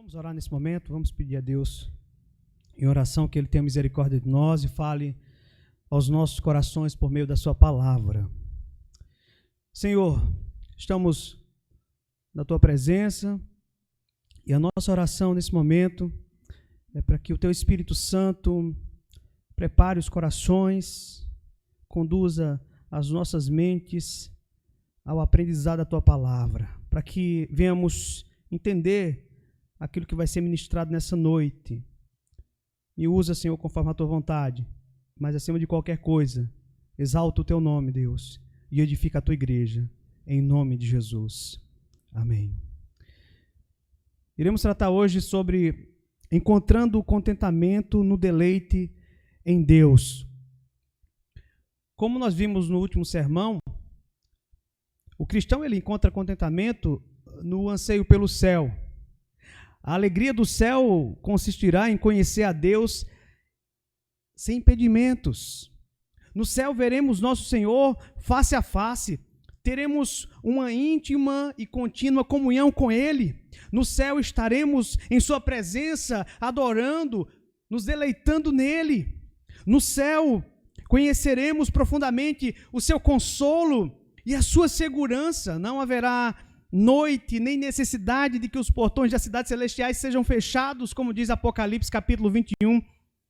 Vamos orar nesse momento, vamos pedir a Deus em oração que Ele tenha misericórdia de nós e fale aos nossos corações por meio da sua palavra. Senhor, estamos na Tua presença e a nossa oração nesse momento é para que o Teu Espírito Santo prepare os corações, conduza as nossas mentes ao aprendizado da Tua palavra, para que venhamos entender aquilo que vai ser ministrado nessa noite. Me usa, Senhor, conforme a Tua vontade, mas acima de qualquer coisa, exalta o Teu nome, Deus, e edifica a Tua igreja, em nome de Jesus. Amém. Iremos tratar hoje sobre encontrando o contentamento no deleite em Deus. Como nós vimos no último sermão, o cristão ele encontra contentamento no anseio pelo céu. A alegria do céu consistirá em conhecer a Deus sem impedimentos. No céu veremos nosso Senhor face a face, teremos uma íntima e contínua comunhão com Ele. No céu estaremos em Sua presença, adorando, nos deleitando nele. No céu conheceremos profundamente o Seu consolo e a Sua segurança. Não haverá noite, nem necessidade de que os portões das cidades celestiais sejam fechados, como diz Apocalipse capítulo 21,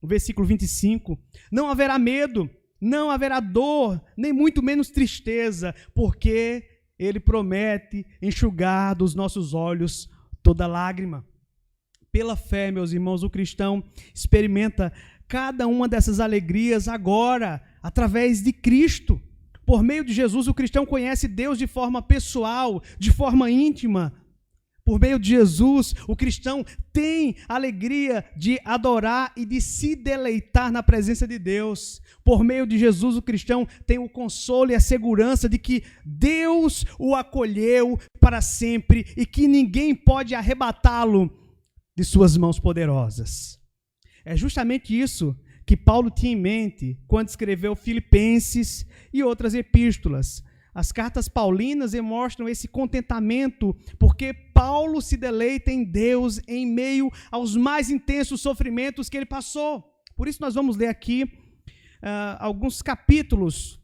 versículo 25. Não haverá medo, não haverá dor, nem muito menos tristeza, porque Ele promete enxugar dos nossos olhos toda lágrima. Pela fé, meus irmãos, o cristão experimenta cada uma dessas alegrias agora, através de Cristo. Por meio de Jesus, o cristão conhece Deus de forma pessoal, de forma íntima. Por meio de Jesus, o cristão tem alegria de adorar e de se deleitar na presença de Deus. Por meio de Jesus, o cristão tem o consolo e a segurança de que Deus o acolheu para sempre e que ninguém pode arrebatá-lo de suas mãos poderosas. É justamente isso que Paulo tinha em mente quando escreveu Filipenses e outras epístolas. As cartas paulinas demonstram esse contentamento, porque Paulo se deleita em Deus em meio aos mais intensos sofrimentos que ele passou. Por isso nós vamos ler aqui alguns capítulos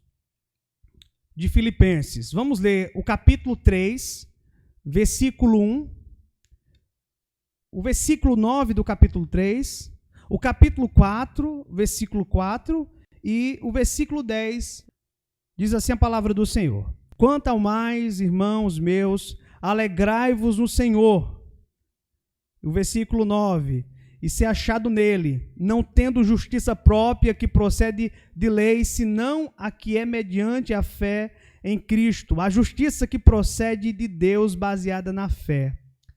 de Filipenses. Vamos ler o capítulo 3, versículo 1, o versículo 9 do capítulo 3, o capítulo 4, versículo 4 e o versículo 10, diz assim a palavra do Senhor. Quanto ao mais, irmãos meus, alegrai-vos no Senhor. O versículo 9, e ser achado nele, não tendo justiça própria que procede de lei, senão a que é mediante a fé em Cristo, a justiça que procede de Deus baseada na fé.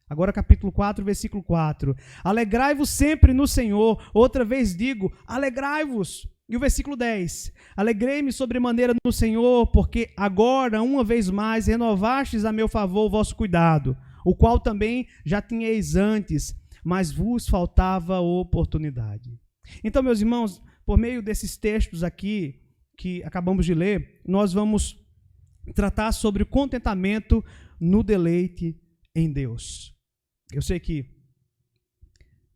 Agora capítulo 4, versículo 4. Alegrai-vos sempre no Senhor. Outra vez digo, alegrai-vos. E o versículo 10. Alegrei-me sobremaneira no Senhor, porque agora, uma vez mais, renovastes a meu favor o vosso cuidado, o qual também já tinhais antes, mas vos faltava oportunidade. Então, meus irmãos, por meio desses textos aqui, que acabamos de ler, nós vamos tratar sobre o contentamento no deleite em Deus. Eu sei que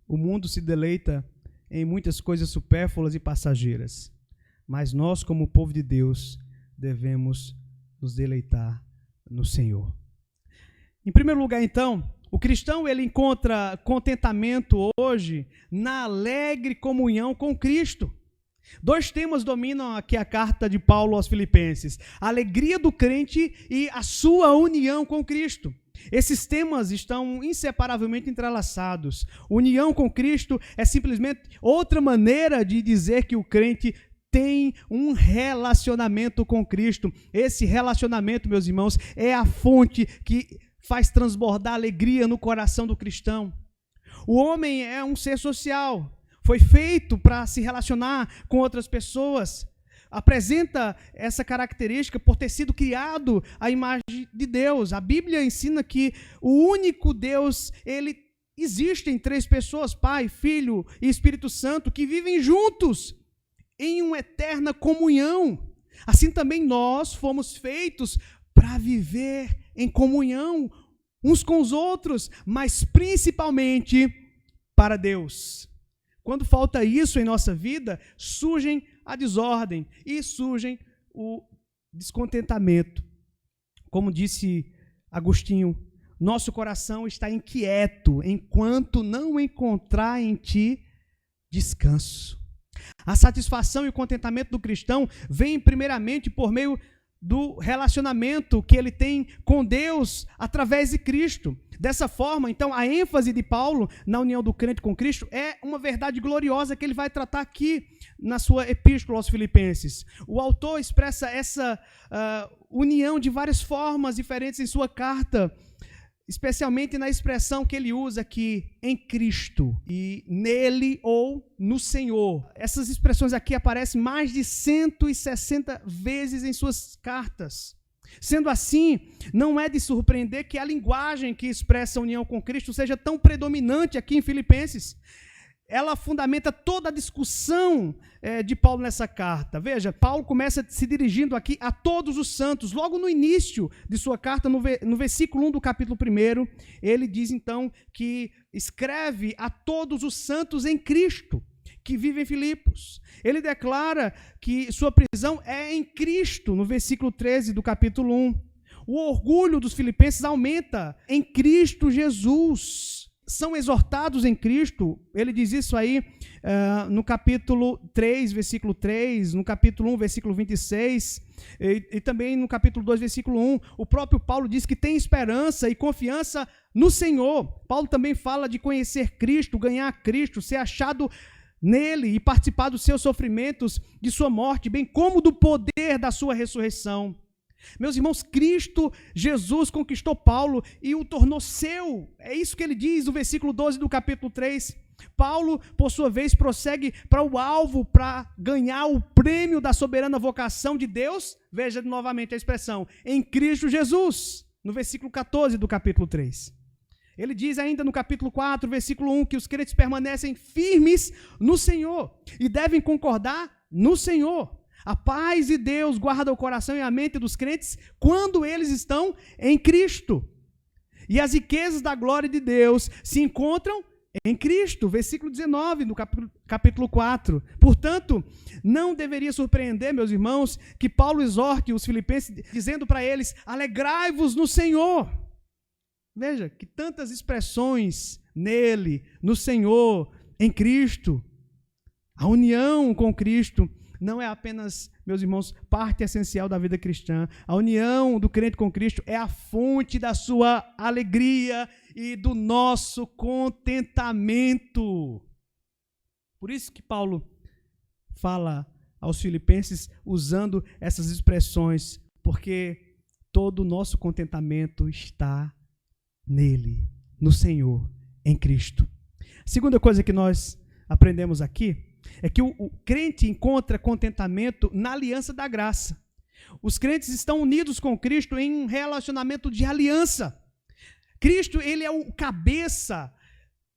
o mundo se deleita em muitas coisas supérfluas e passageiras, mas nós, como povo de Deus, devemos nos deleitar no Senhor. Em primeiro lugar, então, o cristão ele encontra contentamento hoje na alegre comunhão com Cristo. Dois temas dominam aqui a carta de Paulo aos Filipenses: a alegria do crente e a sua união com Cristo. Esses temas estão inseparavelmente entrelaçados. União com Cristo é simplesmente outra maneira de dizer que o crente tem um relacionamento com Cristo. Esse relacionamento, meus irmãos, é a fonte que faz transbordar alegria no coração do cristão. O homem é um ser social, foi feito para se relacionar com outras pessoas. Apresenta essa característica por ter sido criado à imagem de Deus. A Bíblia ensina que o único Deus, ele existe em três pessoas, Pai, Filho e Espírito Santo, que vivem juntos em uma eterna comunhão. Assim também nós fomos feitos para viver em comunhão uns com os outros, mas principalmente para Deus. Quando falta isso em nossa vida, surgem a desordem e surgem o descontentamento. Como disse Agostinho, nosso coração está inquieto enquanto não encontrar em ti descanso. A satisfação e o contentamento do cristão vem primeiramente por meio do relacionamento que ele tem com Deus através de Cristo. Dessa forma, então, a ênfase de Paulo na união do crente com Cristo é uma verdade gloriosa que ele vai tratar aqui na sua epístola aos Filipenses. O autor expressa essa união de várias formas diferentes em sua carta, especialmente na expressão que ele usa aqui, em Cristo, e nele ou no Senhor. Essas expressões aqui aparecem mais de 160 vezes em suas cartas. Sendo assim, não é de surpreender que a linguagem que expressa a união com Cristo seja tão predominante aqui em Filipenses. Ela fundamenta toda a discussão de Paulo nessa carta. Veja, Paulo começa se dirigindo aqui a todos os santos. Logo no início de sua carta, no versículo 1 do capítulo 1, ele diz então que escreve a todos os santos em Cristo, que vivem em Filipos. Ele declara que sua prisão é em Cristo, no versículo 13 do capítulo 1. O orgulho dos filipenses aumenta em Cristo Jesus. São exortados em Cristo, ele diz isso aí no capítulo 3, versículo 3, no capítulo 1, versículo 26, e também no capítulo 2, versículo 1, o próprio Paulo diz que tem esperança e confiança no Senhor. Paulo também fala de conhecer Cristo, ganhar Cristo, ser achado nele e participar dos seus sofrimentos, de sua morte, bem como do poder da sua ressurreição. Meus irmãos, Cristo Jesus conquistou Paulo e o tornou seu. É isso que ele diz no versículo 12 do capítulo 3. Paulo, por sua vez, prossegue para o alvo, para ganhar o prêmio da soberana vocação de Deus. Veja novamente a expressão, em Cristo Jesus, no versículo 14 do capítulo 3. Ele diz ainda no capítulo 4, versículo 1, que os crentes permanecem firmes no Senhor e devem concordar no Senhor. A paz de Deus guarda o coração e a mente dos crentes quando eles estão em Cristo. E as riquezas da glória de Deus se encontram em Cristo. Versículo 19, no capítulo 4. Portanto, não deveria surpreender, meus irmãos, que Paulo exorte os filipenses, dizendo para eles, alegrai-vos no Senhor. Veja, que tantas expressões nele, no Senhor, em Cristo. A união com Cristo não é apenas, meus irmãos, parte essencial da vida cristã. A união do crente com Cristo é a fonte da sua alegria e do nosso contentamento. Por isso que Paulo fala aos filipenses usando essas expressões, porque todo o nosso contentamento está nele, no Senhor, em Cristo. A segunda coisa que nós aprendemos aqui é que o crente encontra contentamento na aliança da graça. Os crentes estão unidos com Cristo em um relacionamento de aliança. Cristo, ele é o cabeça,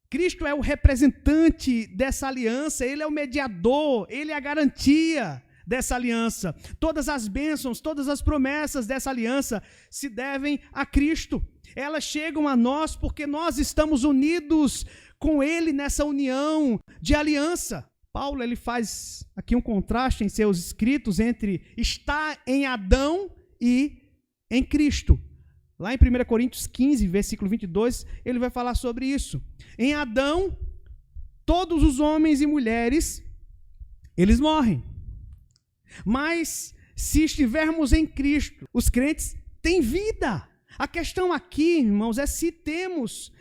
Cristo é o representante dessa aliança, ele é o mediador, ele é a garantia dessa aliança. Todas as bênçãos, todas as promessas dessa aliança se devem a Cristo. Elas chegam a nós porque nós estamos unidos com ele nessa união de aliança. Paulo, ele faz aqui um contraste em seus escritos entre estar em Adão e em Cristo. Lá em 1 Coríntios 15, versículo 22, ele vai falar sobre isso. Em Adão, todos os homens e mulheres, eles morrem. Mas, se estivermos em Cristo, os crentes têm vida. A questão aqui, irmãos, é se temos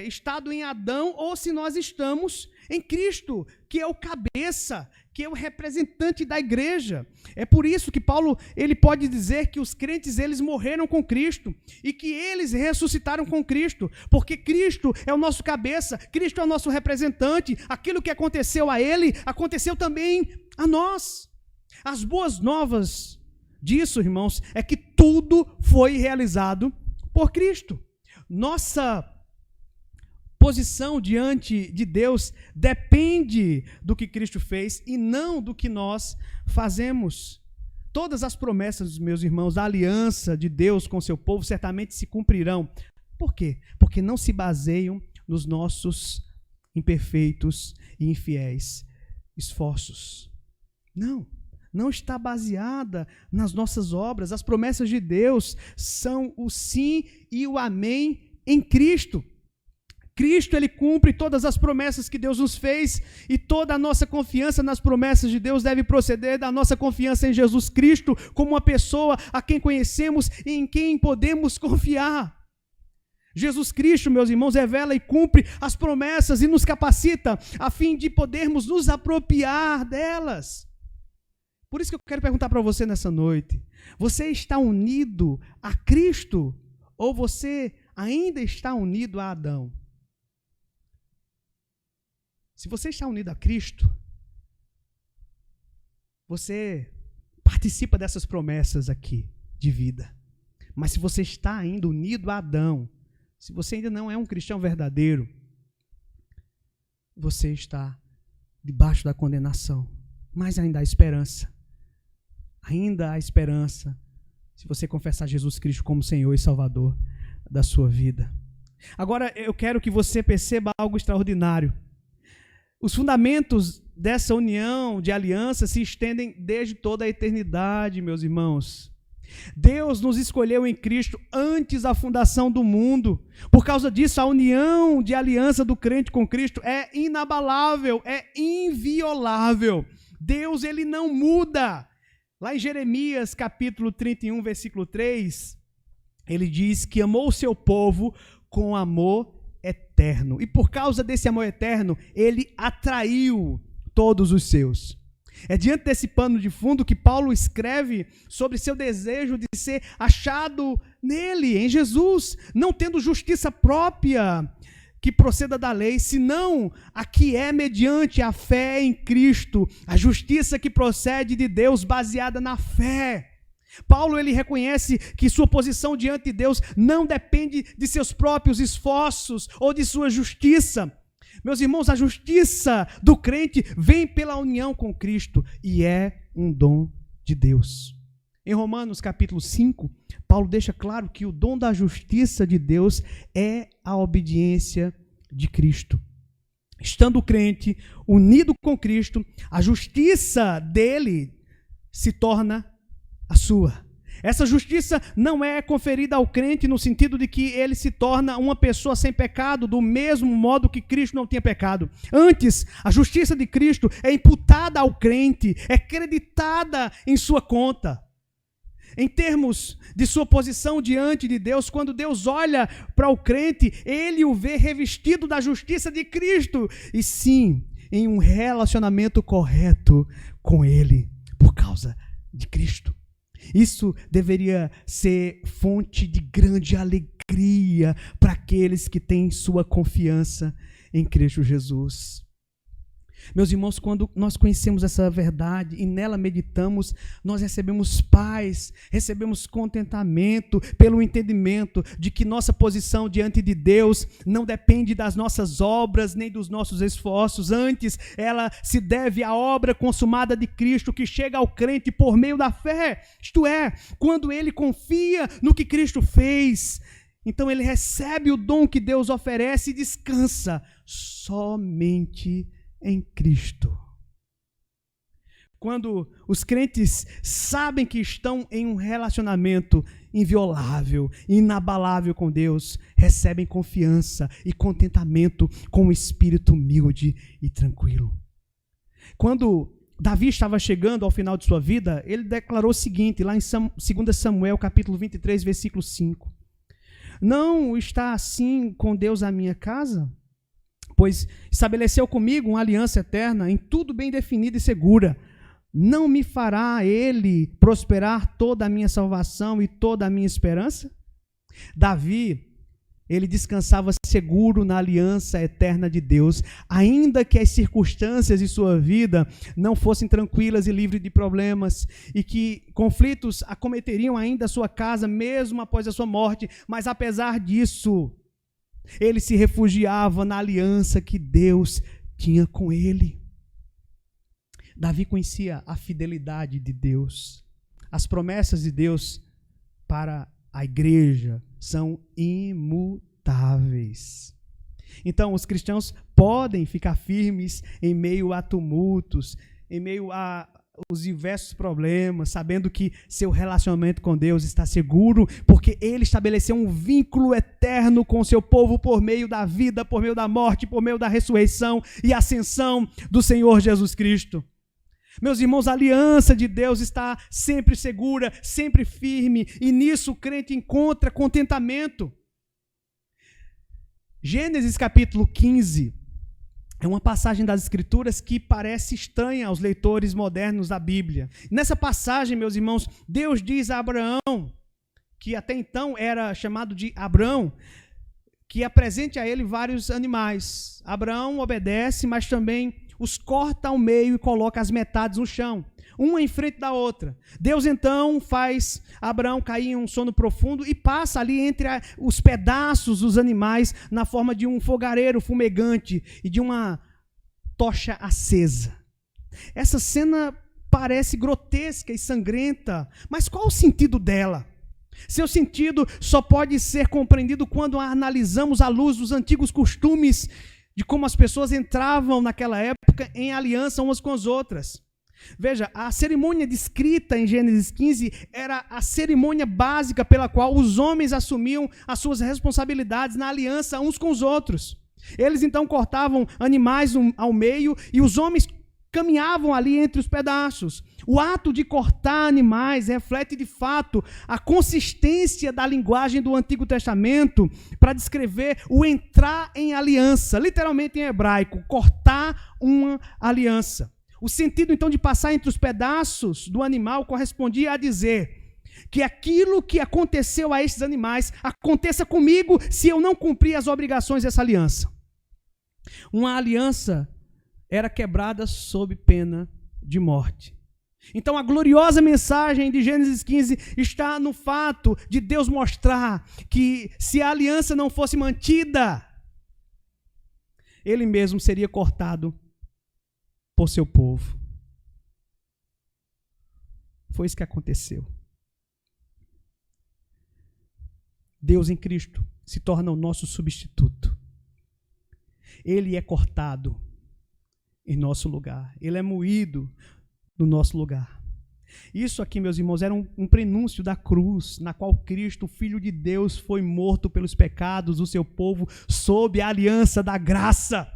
estado em Adão ou se nós estamos em Cristo, que é o cabeça, que é o representante da igreja. É por isso que Paulo, ele pode dizer que os crentes, eles morreram com Cristo e que eles ressuscitaram com Cristo, porque Cristo é o nosso cabeça, Cristo é o nosso representante. Aquilo que aconteceu a ele, aconteceu também a nós. As boas novas disso, irmãos, é que tudo foi realizado por Cristo. Nossa posição diante de Deus depende do que Cristo fez e não do que nós fazemos. Todas as promessas, meus irmãos, da aliança de Deus com seu povo certamente se cumprirão. Por quê? Porque não se baseiam nos nossos imperfeitos e infiéis esforços. Não está baseada nas nossas obras. As promessas de Deus são o sim e o amém em Cristo. Cristo, ele cumpre todas as promessas que Deus nos fez, e toda a nossa confiança nas promessas de Deus deve proceder da nossa confiança em Jesus Cristo, como uma pessoa a quem conhecemos e em quem podemos confiar. Jesus Cristo, meus irmãos, revela e cumpre as promessas e nos capacita a fim de podermos nos apropriar delas. Por isso que eu quero perguntar para você nessa noite: você está unido a Cristo ou você ainda está unido a Adão? Se você está unido a Cristo, você participa dessas promessas aqui de vida. Mas se você está ainda unido a Adão, se você ainda não é um cristão verdadeiro, você está debaixo da condenação. Mas ainda há esperança. Ainda há esperança se você confessar Jesus Cristo como Senhor e Salvador da sua vida. Agora, eu quero que você perceba algo extraordinário. Os fundamentos dessa união de aliança se estendem desde toda a eternidade, meus irmãos. Deus nos escolheu em Cristo antes da fundação do mundo. Por causa disso, a união de aliança do crente com Cristo é inabalável, é inviolável. Deus, ele não muda. Lá em Jeremias, capítulo 31, versículo 3, ele diz que amou o seu povo com amor eterno. E por causa desse amor eterno, ele atraiu todos os seus. É diante desse pano de fundo que Paulo escreve sobre seu desejo de ser achado nele, em Jesus, não tendo justiça própria que proceda da lei, senão a que é mediante a fé em Cristo, a justiça que procede de Deus baseada na fé. Paulo, ele reconhece que sua posição diante de Deus não depende de seus próprios esforços ou de sua justiça. Meus irmãos, a justiça do crente vem pela união com Cristo e é um dom de Deus. Em Romanos capítulo 5, Paulo deixa claro que o dom da justiça de Deus é a obediência de Cristo. Estando o crente unido com Cristo, a justiça dele se torna a sua. Essa justiça não é conferida ao crente no sentido de que ele se torna uma pessoa sem pecado, do mesmo modo que Cristo não tinha pecado. Antes, a justiça de Cristo é imputada ao crente, é creditada em sua conta. Em termos de sua posição diante de Deus, quando Deus olha para o crente, ele o vê revestido da justiça de Cristo, e sim, em um relacionamento correto com ele, por causa de Cristo. Isso deveria ser fonte de grande alegria para aqueles que têm sua confiança em Cristo Jesus. Meus irmãos, quando nós conhecemos essa verdade e nela meditamos, nós recebemos paz, recebemos contentamento pelo entendimento de que nossa posição diante de Deus não depende das nossas obras nem dos nossos esforços. Antes, ela se deve à obra consumada de Cristo que chega ao crente por meio da fé. Isto é, quando ele confia no que Cristo fez, então ele recebe o dom que Deus oferece e descansa somente em Cristo. Quando os crentes sabem que estão em um relacionamento inviolável, inabalável com Deus, recebem confiança e contentamento com um espírito humilde e tranquilo. Quando Davi estava chegando ao final de sua vida, ele declarou o seguinte, lá em 2 Samuel, capítulo 23, versículo 5. Não está assim com Deus a minha casa? Pois estabeleceu comigo uma aliança eterna em tudo bem definida e segura. Não me fará ele prosperar toda a minha salvação e toda a minha esperança? Davi, ele descansava seguro na aliança eterna de Deus, ainda que as circunstâncias de sua vida não fossem tranquilas e livres de problemas, e que conflitos acometeriam ainda a sua casa, mesmo após a sua morte, mas apesar disso, ele se refugiava na aliança que Deus tinha com ele. Davi conhecia a fidelidade de Deus. As promessas de Deus para a igreja são imutáveis. imutáveis. Então, os cristãos podem ficar firmes em meio a tumultos, em meio a os diversos problemas, sabendo que seu relacionamento com Deus está seguro, porque Ele estabeleceu um vínculo eterno com o seu povo por meio da vida, por meio da morte, por meio da ressurreição e ascensão do Senhor Jesus Cristo. Meus irmãos, a aliança de Deus está sempre segura, sempre firme, e nisso o crente encontra contentamento. Gênesis capítulo 15 é uma passagem das Escrituras que parece estranha aos leitores modernos da Bíblia. Nessa passagem, meus irmãos, Deus diz a Abraão, que até então era chamado de Abrão, que apresente a ele vários animais. Abraão obedece, mas também os corta ao meio e coloca as metades no chão, uma em frente da outra. Deus então faz Abraão cair em um sono profundo e passa ali entre os pedaços dos animais na forma de um fogareiro fumegante e de uma tocha acesa. Essa cena parece grotesca e sangrenta, mas qual o sentido dela? Seu sentido só pode ser compreendido quando a analisamos à luz dos antigos costumes de como as pessoas entravam naquela época em aliança umas com as outras. Veja, a cerimônia descrita em Gênesis 15 era a cerimônia básica pela qual os homens assumiam as suas responsabilidades na aliança uns com os outros. Eles então cortavam animais ao meio e os homens caminhavam ali entre os pedaços. O ato de cortar animais reflete de fato a consistência da linguagem do Antigo Testamento para descrever o entrar em aliança, literalmente em hebraico, cortar uma aliança. O sentido, então, de passar entre os pedaços do animal correspondia a dizer que aquilo que aconteceu a esses animais aconteça comigo se eu não cumprir as obrigações dessa aliança. Uma aliança era quebrada sob pena de morte. Então, a gloriosa mensagem de Gênesis 15 está no fato de Deus mostrar que se a aliança não fosse mantida, Ele mesmo seria cortado por seu povo. Foi isso que aconteceu. Deus em Cristo se torna o nosso substituto. Ele é cortado em nosso lugar. Ele é moído no nosso lugar. Isso aqui, meus irmãos, era um prenúncio da cruz, na qual Cristo, o Filho de Deus, foi morto pelos pecados do seu povo sob a aliança da graça.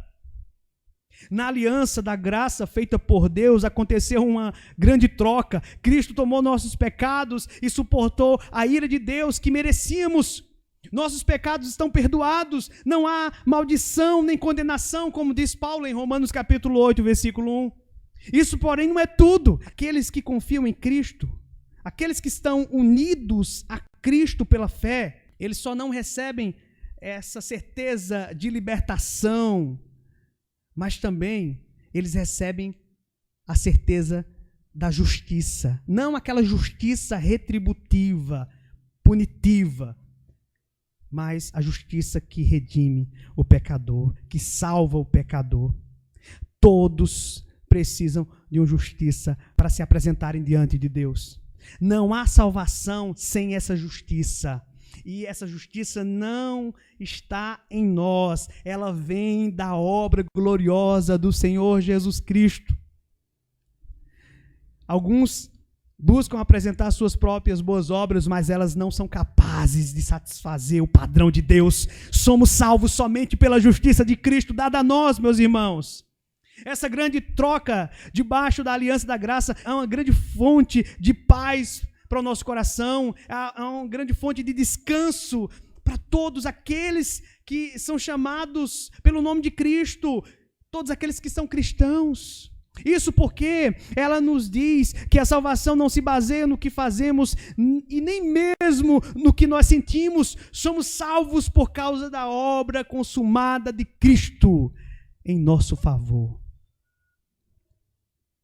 Na aliança da graça feita por Deus, aconteceu uma grande troca. Cristo tomou nossos pecados e suportou a ira de Deus que merecíamos. Nossos pecados estão perdoados, não há maldição nem condenação, como diz Paulo em Romanos capítulo 8, versículo 1. Isso, porém, não é tudo. Aqueles que confiam em Cristo, aqueles que estão unidos a Cristo pela fé, eles só não recebem essa certeza de libertação, mas também eles recebem a certeza da justiça. Não aquela justiça retributiva, punitiva, mas a justiça que redime o pecador, que salva o pecador. Todos precisam de uma justiça para se apresentarem diante de Deus. Não há salvação sem essa justiça. E essa justiça não está em nós, ela vem da obra gloriosa do Senhor Jesus Cristo. Alguns buscam apresentar suas próprias boas obras, mas elas não são capazes de satisfazer o padrão de Deus. Somos salvos somente pela justiça de Cristo dada a nós, meus irmãos. Essa grande troca debaixo da aliança da graça é uma grande fonte de paz para o nosso coração, é uma grande fonte de descanso para todos aqueles que são chamados pelo nome de Cristo, todos aqueles que são cristãos. Isso porque ela nos diz que a salvação não se baseia no que fazemos e nem mesmo no que nós sentimos. Somos salvos por causa da obra consumada de Cristo em nosso favor.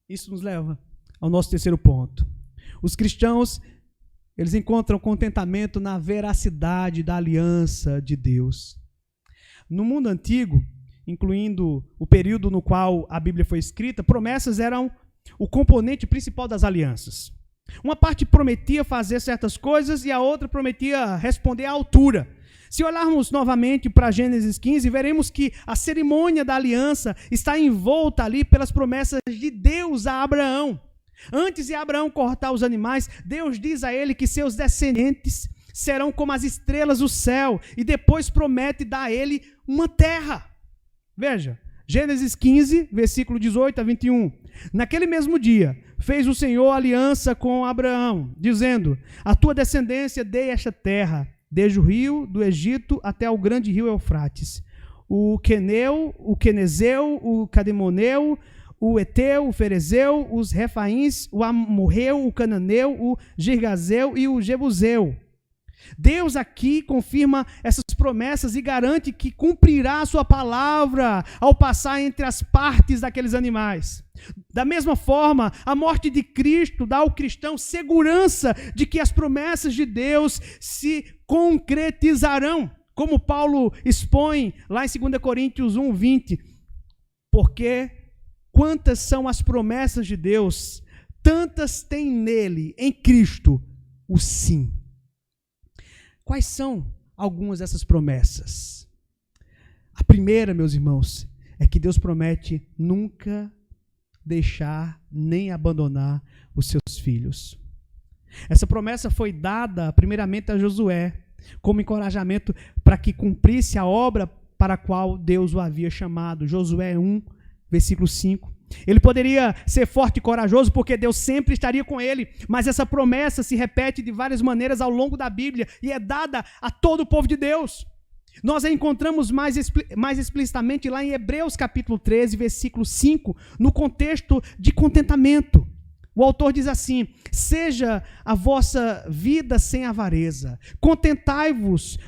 Isso nos leva ao nosso terceiro ponto. Os cristãos, eles encontram contentamento na veracidade da aliança de Deus. No mundo antigo, incluindo o período no qual a Bíblia foi escrita, promessas eram o componente principal das alianças. Uma parte prometia fazer certas coisas e a outra prometia responder à altura. Se olharmos novamente para Gênesis 15, veremos que a cerimônia da aliança está envolta ali pelas promessas de Deus a Abraão. Antes de Abraão cortar os animais, Deus diz a ele que seus descendentes serão como as estrelas do céu, e depois promete dar a ele uma terra. Veja, Gênesis 15, versículo 18 a 21. Naquele mesmo dia, fez o Senhor aliança com Abraão, dizendo: a tua descendência dei esta terra, desde o rio do Egito até ao grande rio Eufrates, o Queneu, o Quenezeu, o Cademoneu, o Eteu, o Ferezeu, os Refaíns, o Amorreu, o Cananeu, o Girgazeu e o Jebuseu. Deus aqui confirma essas promessas e garante que cumprirá a sua palavra ao passar entre as partes daqueles animais. Da mesma forma, a morte de Cristo dá ao cristão segurança de que as promessas de Deus se concretizarão, como Paulo expõe lá em 2 Coríntios 1, 20. Porque quantas são as promessas de Deus, tantas tem nele, em Cristo, o sim. Quais são algumas dessas promessas? A primeira, meus irmãos, é que Deus promete nunca deixar nem abandonar os seus filhos. Essa promessa foi dada primeiramente a Josué, como encorajamento para que cumprisse a obra para a qual Deus o havia chamado. Josué 1, versículo 5. Ele poderia ser forte e corajoso porque Deus sempre estaria com ele, mas essa promessa se repete de várias maneiras ao longo da Bíblia e é dada a todo o povo de Deus. Nós a encontramos mais explicitamente lá em Hebreus capítulo 13, versículo 5, no contexto de contentamento. O autor diz assim: seja a vossa vida sem avareza, contentai-vos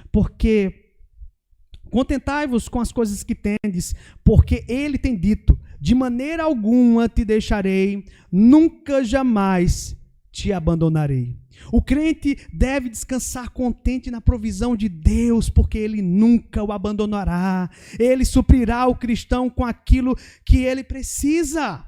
com as coisas que tendes, porque ele tem dito: de maneira alguma te deixarei, nunca jamais te abandonarei. O crente deve descansar contente na provisão de Deus, porque ele nunca o abandonará. Ele suprirá o cristão com aquilo que ele precisa.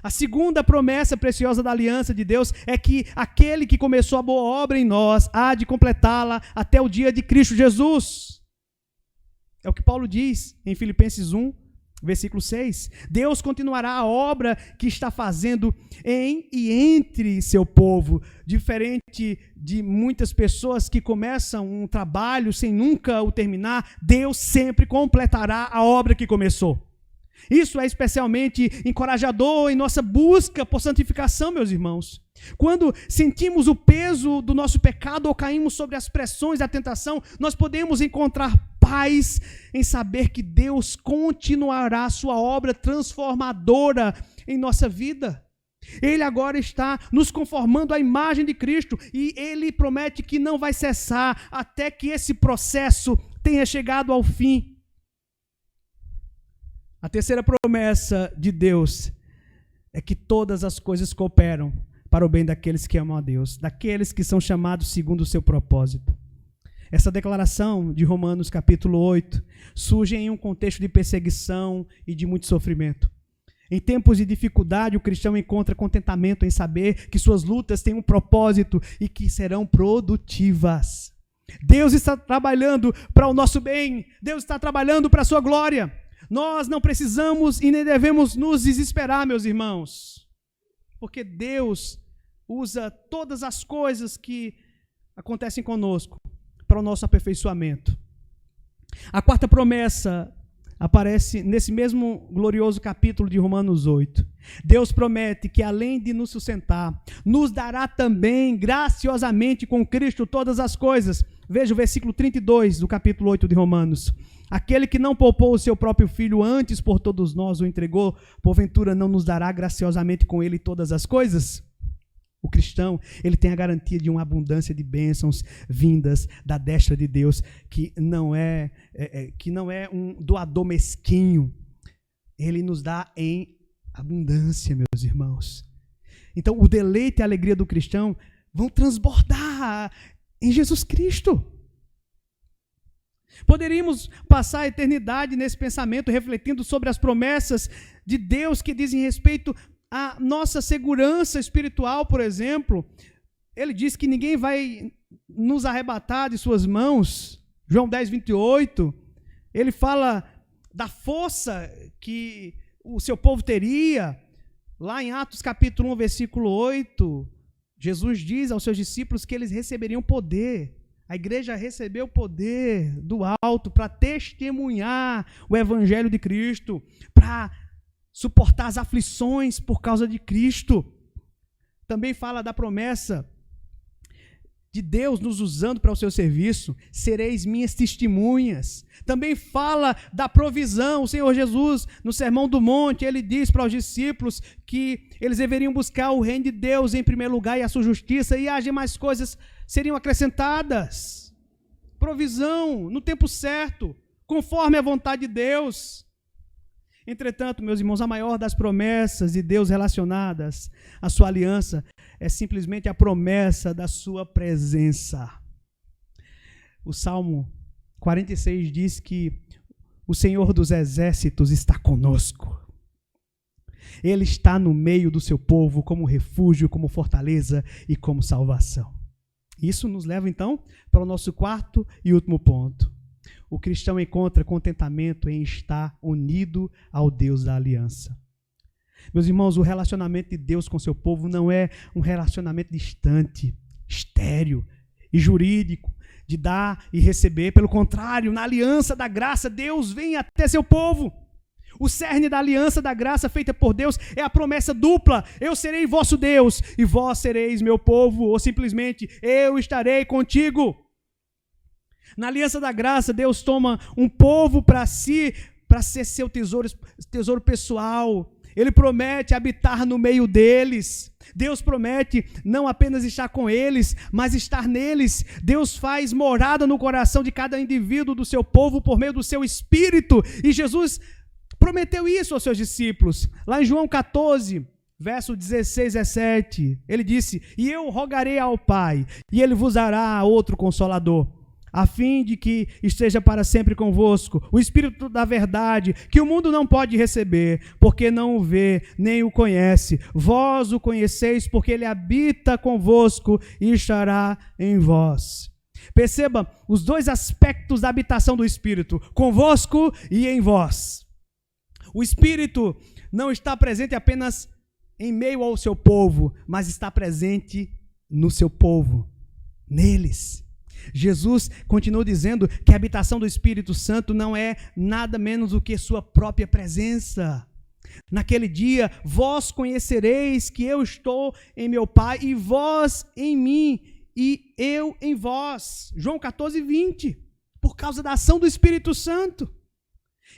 A segunda promessa preciosa da aliança de Deus é que aquele que começou a boa obra em nós há de completá-la até o dia de Cristo Jesus. É o que Paulo diz em Filipenses 1, versículo 6. Deus continuará a obra que está fazendo em e entre seu povo. Diferente de muitas pessoas que começam um trabalho sem nunca o terminar, Deus sempre completará a obra que começou. Isso é especialmente encorajador em nossa busca por santificação, meus irmãos. Quando sentimos o peso do nosso pecado ou caímos sobre as pressões da tentação, nós podemos encontrar paz em saber que Deus continuará a sua obra transformadora em nossa vida. Ele agora está nos conformando à imagem de Cristo e Ele promete que não vai cessar até que esse processo tenha chegado ao fim. A terceira promessa de Deus é que todas as coisas cooperam para o bem daqueles que amam a Deus, daqueles que são chamados segundo o seu propósito. Essa declaração de Romanos capítulo 8 surge em um contexto de perseguição e de muito sofrimento. Em tempos de dificuldade, o cristão encontra contentamento em saber que suas lutas têm um propósito e que serão produtivas. Deus está trabalhando para o nosso bem, Deus está trabalhando para a sua glória. Nós não precisamos e nem devemos nos desesperar, meus irmãos, porque Deus usa todas as coisas que acontecem conosco para o nosso aperfeiçoamento. A quarta promessa aparece nesse mesmo glorioso capítulo de Romanos 8. Deus promete que, além de nos sustentar, nos dará também graciosamente com Cristo todas as coisas. Veja o versículo 32 do capítulo 8 de Romanos. Aquele que não poupou o seu próprio filho, antes por todos nós o entregou, porventura não nos dará graciosamente com ele todas as coisas? O cristão, ele tem a garantia de uma abundância de bênçãos vindas da destra de Deus, que não é um doador mesquinho. Ele nos dá em abundância, meus irmãos. Então, o deleite e a alegria do cristão vão transbordar em Jesus Cristo. Poderíamos passar a eternidade nesse pensamento, refletindo sobre as promessas de Deus que dizem respeito à nossa segurança espiritual, por exemplo. Ele diz que ninguém vai nos arrebatar de suas mãos, João 10, 28, ele fala da força que o seu povo teria. Lá em Atos capítulo 1, versículo 8, Jesus diz aos seus discípulos que eles receberiam poder. A igreja recebeu poder do alto para testemunhar o evangelho de Cristo, para suportar as aflições por causa de Cristo. Também fala da promessa de Deus nos usando para o seu serviço, sereis minhas testemunhas. Também fala da provisão. O Senhor Jesus, no Sermão do Monte, ele diz para os discípulos que eles deveriam buscar o reino de Deus em primeiro lugar e a sua justiça, e as demais coisas seriam acrescentadas. Provisão no tempo certo, conforme a vontade de Deus. Entretanto, meus irmãos, a maior das promessas de Deus relacionadas à sua aliança é simplesmente a promessa da sua presença. O Salmo 46 diz que o Senhor dos exércitos está conosco. Ele está no meio do seu povo como refúgio, como fortaleza e como salvação. Isso nos leva, então, para o nosso quarto e último ponto. O cristão encontra contentamento em estar unido ao Deus da aliança. Meus irmãos, o relacionamento de Deus com seu povo não é um relacionamento distante, estéril e jurídico, de dar e receber. Pelo contrário, na aliança da graça, Deus vem até seu povo. O cerne da aliança da graça feita por Deus é a promessa dupla: eu serei vosso Deus e vós sereis meu povo, ou simplesmente, eu estarei contigo. Na aliança da graça, Deus toma um povo para si, para ser seu tesouro pessoal. Ele promete habitar no meio deles. Deus promete não apenas estar com eles, mas estar neles. Deus faz morada no coração de cada indivíduo do seu povo por meio do seu Espírito. E Jesus prometeu isso aos seus discípulos. Lá em João 14, verso 16 a 17, ele disse: e eu rogarei ao Pai, e ele vos dará outro Consolador, a fim de que esteja para sempre convosco, o Espírito da verdade, que o mundo não pode receber, porque não o vê, nem o conhece. Vós o conheceis, porque ele habita convosco e estará em vós. Perceba os dois aspectos da habitação do Espírito, convosco e em vós. O Espírito não está presente apenas em meio ao seu povo, mas está presente no seu povo, neles. Jesus continuou dizendo que a habitação do Espírito Santo não é nada menos do que sua própria presença. Naquele dia, vós conhecereis que eu estou em meu Pai, e vós em mim, e eu em vós. João 14, 20. Por causa da ação do Espírito Santo.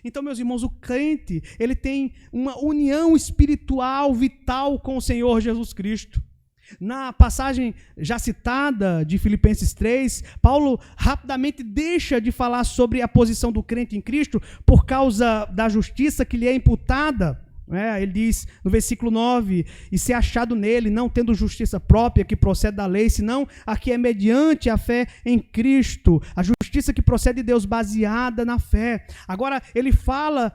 Então, meus irmãos, o crente, ele tem uma união espiritual vital com o Senhor Jesus Cristo. Na passagem já citada de Filipenses 3, Paulo rapidamente deixa de falar sobre a posição do crente em Cristo por causa da justiça que lhe é imputada. Ele diz no versículo 9: e ser achado nele, não tendo justiça própria que procede da lei, senão a que é mediante a fé em Cristo, a justiça que procede de Deus baseada na fé. Agora ele fala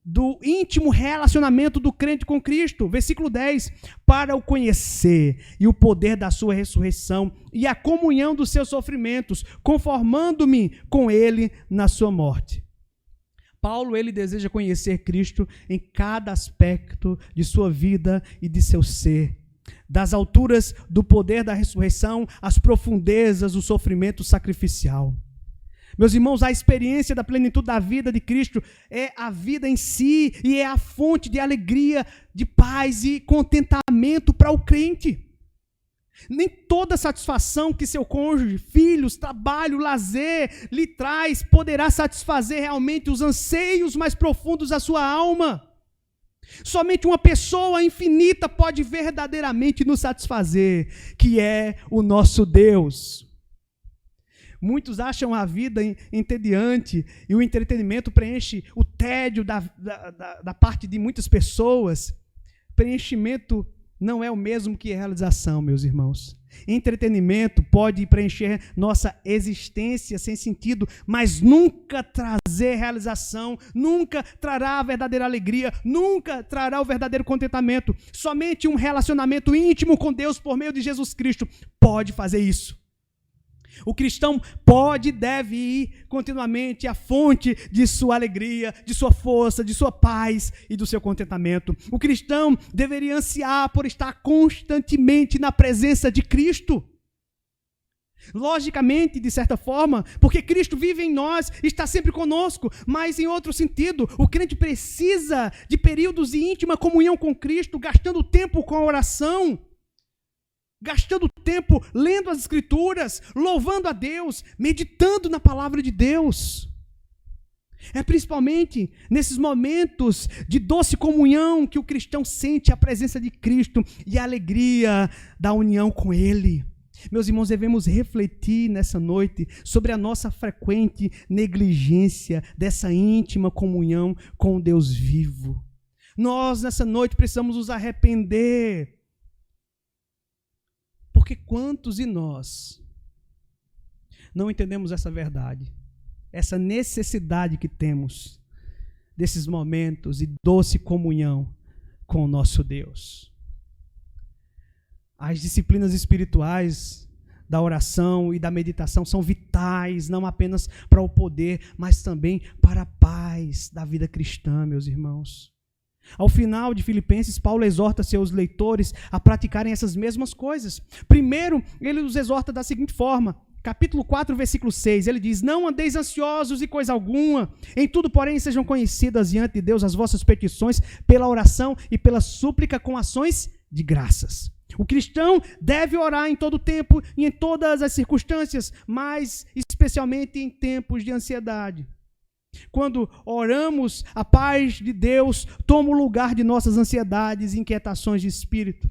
do íntimo relacionamento do crente com Cristo. Versículo 10, para o conhecer e o poder da sua ressurreição e a comunhão dos seus sofrimentos, conformando-me com ele na sua morte. Paulo, ele deseja conhecer Cristo em cada aspecto de sua vida e de seu ser. Das alturas do poder da ressurreição às profundezas do sofrimento sacrificial. Meus irmãos, a experiência da plenitude da vida de Cristo é a vida em si e é a fonte de alegria, de paz e contentamento para o crente. Nem toda satisfação que seu cônjuge, filhos, trabalho, lazer lhe traz poderá satisfazer realmente os anseios mais profundos da sua alma. Somente uma pessoa infinita pode verdadeiramente nos satisfazer, que é o nosso Deus. Muitos acham a vida entediante e o entretenimento preenche o tédio da parte de muitas pessoas. Preenchimento não é o mesmo que realização, meus irmãos. Entretenimento pode preencher nossa existência sem sentido, mas nunca trazer realização, nunca trará a verdadeira alegria, nunca trará o verdadeiro contentamento. Somente um relacionamento íntimo com Deus por meio de Jesus Cristo pode fazer isso. O cristão pode e deve ir continuamente à fonte de sua alegria, de sua força, de sua paz e do seu contentamento. O cristão deveria ansiar por estar constantemente na presença de Cristo. Logicamente, de certa forma, porque Cristo vive em nós, está sempre conosco, mas em outro sentido, o crente precisa de períodos de íntima comunhão com Cristo, gastando tempo com a oração, gastando tempo lendo as Escrituras, louvando a Deus, meditando na palavra de Deus. É principalmente nesses momentos de doce comunhão que o cristão sente a presença de Cristo e a alegria da união com Ele. Meus irmãos, devemos refletir nessa noite sobre a nossa frequente negligência dessa íntima comunhão com o Deus vivo. Nós, nessa noite, precisamos nos arrepender. Porque quantos de nós não entendemos essa verdade, essa necessidade que temos desses momentos de doce comunhão com o nosso Deus? As disciplinas espirituais da oração e da meditação são vitais, não apenas para o poder, mas também para a paz da vida cristã, meus irmãos. Ao final de Filipenses, Paulo exorta seus leitores a praticarem essas mesmas coisas. Primeiro, ele os exorta da seguinte forma, capítulo 4, versículo 6, ele diz: não andeis ansiosos de coisa alguma, em tudo, porém, sejam conhecidas diante de Deus as vossas petições pela oração e pela súplica com ações de graças. O cristão deve orar em todo tempo e em todas as circunstâncias, mas especialmente em tempos de ansiedade. Quando oramos, a paz de Deus toma o lugar de nossas ansiedades e inquietações de espírito.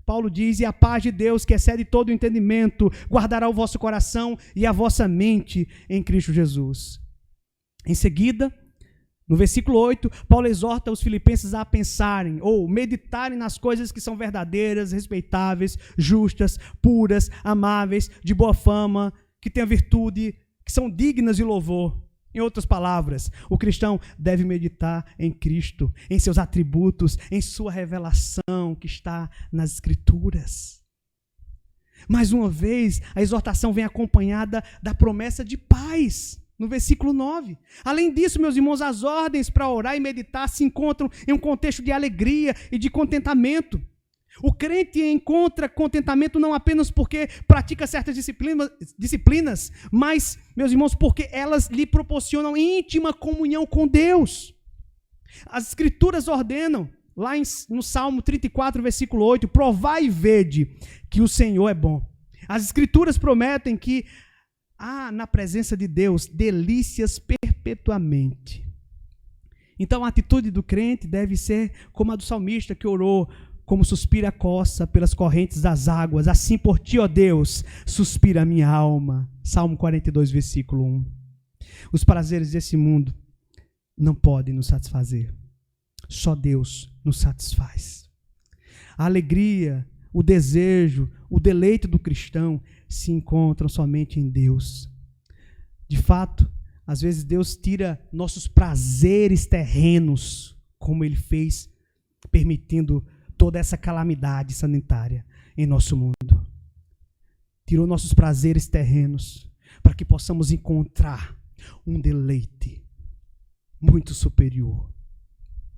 Paulo diz: e a paz de Deus, que excede todo o entendimento, guardará o vosso coração e a vossa mente em Cristo Jesus. Em seguida, no versículo 8, Paulo exorta os filipenses a pensarem ou meditarem nas coisas que são verdadeiras, respeitáveis, justas, puras, amáveis, de boa fama, que têm virtude, que são dignas de louvor. Em outras palavras, o cristão deve meditar em Cristo, em seus atributos, em sua revelação que está nas Escrituras. Mais uma vez, a exortação vem acompanhada da promessa de paz, no versículo 9. Além disso, meus irmãos, as ordens para orar e meditar se encontram em um contexto de alegria e de contentamento. O crente encontra contentamento não apenas porque pratica certas disciplinas, mas, meus irmãos, porque elas lhe proporcionam íntima comunhão com Deus. As Escrituras ordenam, lá no Salmo 34, versículo 8, provai e vede que o Senhor é bom. As Escrituras prometem que há na presença de Deus delícias perpetuamente. Então a atitude do crente deve ser como a do salmista que orou: como suspira a coça pelas correntes das águas, assim por ti, ó Deus, suspira a minha alma. Salmo 42, versículo 1. Os prazeres desse mundo não podem nos satisfazer. Só Deus nos satisfaz. A alegria, o desejo, o deleite do cristão se encontram somente em Deus. De fato, às vezes Deus tira nossos prazeres terrenos, como Ele fez, permitindo toda essa calamidade sanitária em nosso mundo. Tirou nossos prazeres terrenos para que possamos encontrar um deleite muito superior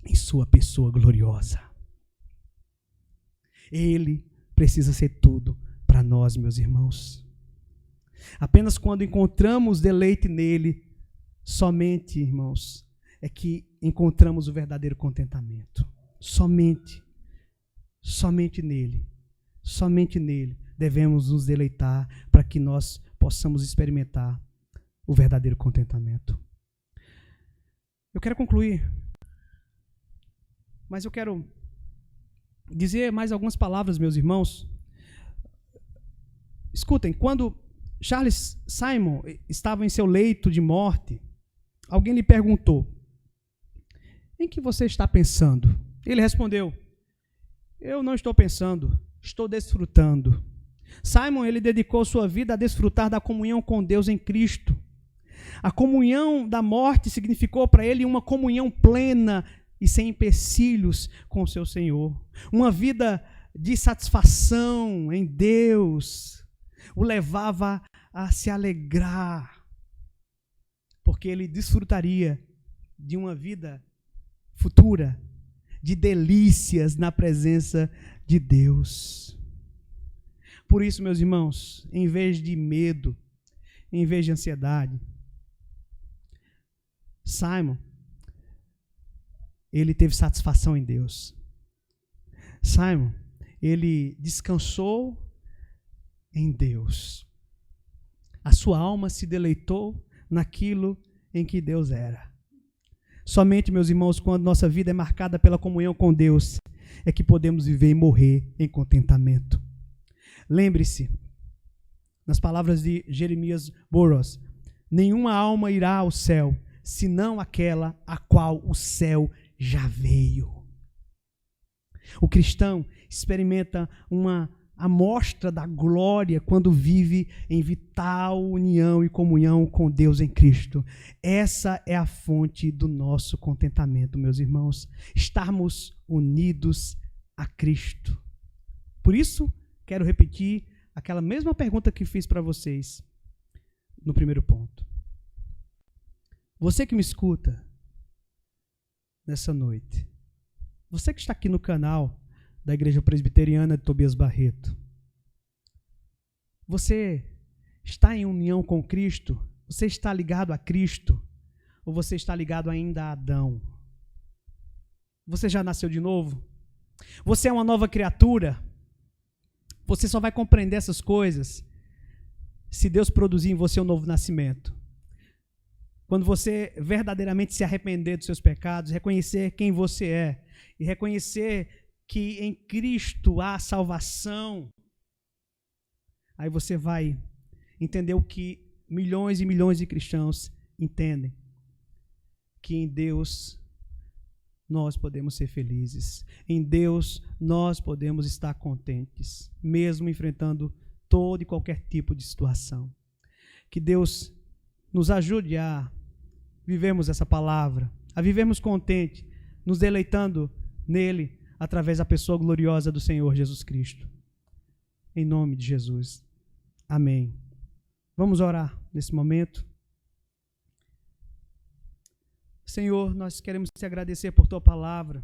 em sua pessoa gloriosa. Ele precisa ser tudo para nós, meus irmãos. Apenas quando encontramos deleite nele, somente, irmãos, é que encontramos o verdadeiro contentamento. Somente nele devemos nos deleitar para que nós possamos experimentar o verdadeiro contentamento. Eu quero concluir, mas eu quero dizer mais algumas palavras, meus irmãos. Escutem, quando Charles Simon estava em seu leito de morte, alguém lhe perguntou: em que você está pensando? Ele respondeu: eu não estou pensando, estou desfrutando. Simon, ele dedicou sua vida a desfrutar da comunhão com Deus em Cristo. A comunhão da morte significou para ele uma comunhão plena e sem empecilhos com o seu Senhor. Uma vida de satisfação em Deus o levava a se alegrar, porque ele desfrutaria de uma vida futura, de delícias na presença de Deus. Por isso, meus irmãos, em vez de medo, em vez de ansiedade, Simon, ele teve satisfação em Deus. Simon, ele descansou em Deus. A sua alma se deleitou naquilo em que Deus era. Somente, meus irmãos, quando nossa vida é marcada pela comunhão com Deus, é que podemos viver e morrer em contentamento. Lembre-se, nas palavras de Jeremias Burroughs, nenhuma alma irá ao céu, senão aquela a qual o céu já veio. O cristão experimenta uma amostra da glória quando vive em vital união e comunhão com Deus em Cristo. Essa é a fonte do nosso contentamento, meus irmãos. Estarmos unidos a Cristo. Por isso, quero repetir aquela mesma pergunta que fiz para vocês no primeiro ponto. Você que me escuta nessa noite, você que está aqui no canal da Igreja Presbiteriana de Tobias Barreto, você está em união com Cristo? Você está ligado a Cristo? Ou você está ligado ainda a Adão? Você já nasceu de novo? Você é uma nova criatura? Você só vai compreender essas coisas se Deus produzir em você um novo nascimento. Quando você verdadeiramente se arrepender dos seus pecados, reconhecer quem você é e reconhecer que em Cristo há salvação, aí você vai entender o que milhões e milhões de cristãos entendem, que em Deus nós podemos ser felizes, em Deus nós podemos estar contentes, mesmo enfrentando todo e qualquer tipo de situação. Que Deus nos ajude a vivermos essa palavra, a vivermos contente, nos deleitando nele, através da pessoa gloriosa do Senhor Jesus Cristo. Em nome de Jesus. Amém. Vamos orar nesse momento. Senhor, nós queremos te agradecer por tua palavra.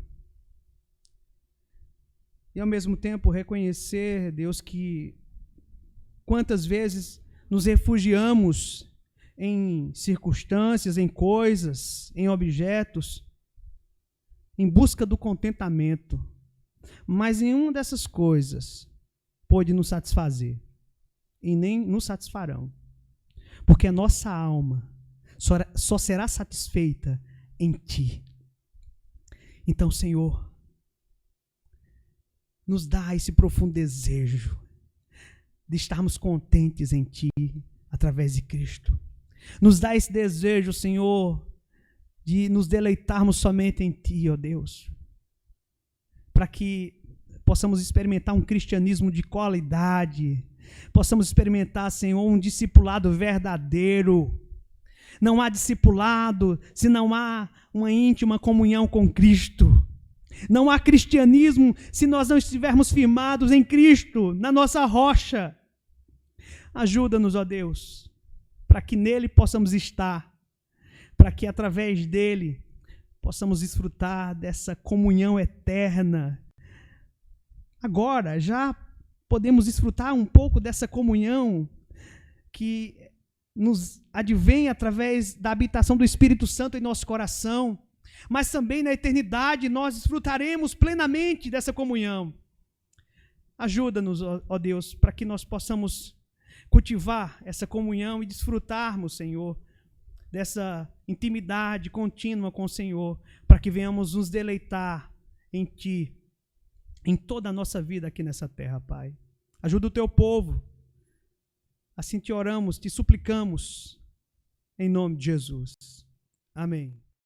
E ao mesmo tempo reconhecer, Deus, que quantas vezes nos refugiamos em circunstâncias, em coisas, em objetos, em busca do contentamento. Mas nenhuma dessas coisas pode nos satisfazer. E nem nos satisfarão. Porque a nossa alma só será satisfeita em Ti. Então, Senhor, nos dá esse profundo desejo de estarmos contentes em Ti, através de Cristo. Nos dá esse desejo, Senhor, de nos deleitarmos somente em Ti, ó Deus, para que possamos experimentar um cristianismo de qualidade, possamos experimentar, Senhor, um discipulado verdadeiro. Não há discipulado se não há uma íntima comunhão com Cristo. Não há cristianismo se nós não estivermos firmados em Cristo, na nossa rocha. Ajuda-nos, ó Deus, para que nele possamos estar, para que através dele possamos desfrutar dessa comunhão eterna. Agora, já podemos desfrutar um pouco dessa comunhão que nos advém através da habitação do Espírito Santo em nosso coração, mas também na eternidade nós desfrutaremos plenamente dessa comunhão. Ajuda-nos, ó Deus, para que nós possamos cultivar essa comunhão e desfrutarmos, Senhor, dessa intimidade contínua com o Senhor, para que venhamos nos deleitar em Ti, em toda a nossa vida aqui nessa terra, Pai. Ajuda o Teu povo. Assim te oramos, te suplicamos, em nome de Jesus. Amém.